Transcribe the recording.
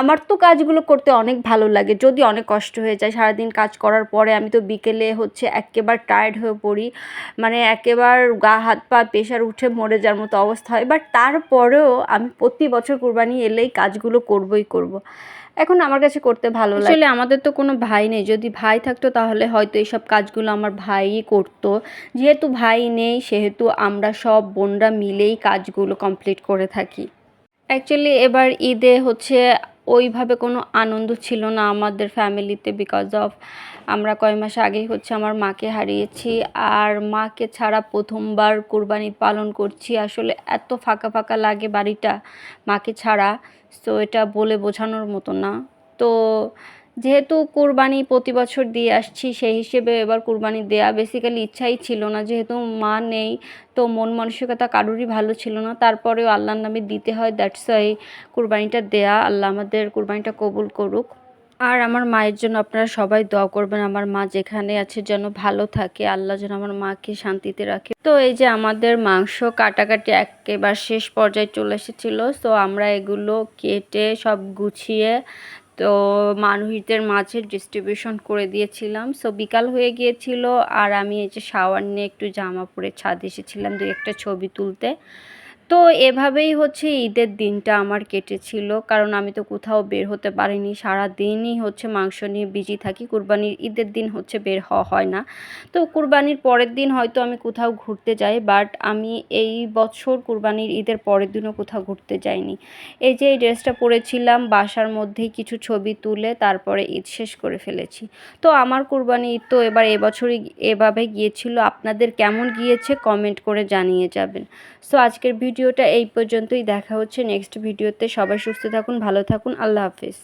আমার তো কাজগুলো করতে অনেক ভালো লাগে, যদি অনেক কষ্ট হয়ে যায়। সারাদিন কাজ করার পরে আমি তো বিকেলে হচ্ছে একেবারে টায়ার্ড হয়ে পড়ি, মানে একেবারে গা হাত পা প্রেশার উঠে মরে যাওয়ার মতো অবস্থা হয়। বাট তারপরেও আমি প্রতি বছর কুরবানি এলেই কাজগুলো করবই করব। এখন আমার কাছে করতে ভালো লাগে। আসলে আমাদের তো কোনো ভাই নেই, যদি ভাই থাকতো তাহলে হয়তো এইসব কাজগুলো আমার ভাইই করতো। যেহেতু ভাই নেই সেহেতু আমরা সব বোনরা মিলেই কাজগুলো কমপ্লিট করে থাকি। অ্যাকচুয়ালি এবার ঈদে হচ্ছে ওইভাবে কোনো আনন্দ ছিল না আমাদের ফ্যামিলিতে, বিকজ অফ আমরা কয় মাস আগেই হচ্ছে আমার মাকে হারিয়েছি। আর মাকে ছাড়া প্রথমবার কুরবানি পালন করছি, আসলে এত ফাঁকা ফাঁকা লাগে বাড়িটা মাকে ছাড়া। সো এটা বলে বোঝানোর মতো না। তো যেহেতু কুরবানি প্রতি বছর দিয়ে আসছি, সেই হিসেবে এবার কুরবানি দেয়া বেসিক্যালি ইচ্ছাই ছিল না, যেহেতু মা নেই। তো মন মানসিকতা কারোরই ভালো ছিল না, তারপরেও আল্লাহর নামে দিতে হয়, দ্যাটস ওয়াই কুরবানিটা দেয়া। আল্লাহ আমাদের কুরবানিটা কবুল করুক। আর আমার মায়ের জন্য আপনারা সবাই দোয়া করবেন, আমার মা যেখানে আছে যেন ভালো থাকে, আল্লাহ যেন আমার মাকে শান্তিতে রাখে। তো এই যে আমাদের মাংস কাটাকাটি একেবারে শেষ পর্যায়ে চলে এসেছিলো। সো আমরা এগুলো কেটে সব গুছিয়ে তো মানুষদের মাঝে ডিস্ট্রিবিউশন করে দিয়েছিলাম। সো বিকাল হয়ে গিয়েছিল আর আমি এই যে শাওয়ার নিয়ে একটু জামা পরে ছাদে এসেছিলাম দুই একটা ছবি তুলতে। তো এভাবেই হচ্ছে ঈদের দিনটা আমার কেটেছিল, কারণ আমি তো কোথাও বের হতে পারিনি, সারাদিনই হচ্ছে মাংস নিয়ে বিজি থাকি। কুরবানির ঈদের দিন হচ্ছে বের হওয়া হয় না। তো কুরবানির পরের দিন হয়তো আমি কোথাও ঘুরতে যাই, বাট আমি এই বছর কুরবানির ঈদের পরের দিনও কোথাও ঘুরতে যাইনি। এই যে এই ড্রেসটা পরেছিলাম, বাসার মধ্যেই কিছু ছবি তুলে তারপরে ঈদ শেষ করে ফেলেছি। তো আমার কুরবানি ঈদ তো এবার এবছরই এভাবে গিয়েছিল। আপনাদের কেমন গিয়েছে কমেন্ট করে জানিয়ে যাবেন। সো আজকের ভিডিওটা এই পর্যন্তই, দেখা হচ্ছে নেক্সট ভিডিওতে। সবাই সুস্থ থাকুন, ভালো থাকুন, আল্লাহ হাফিজ।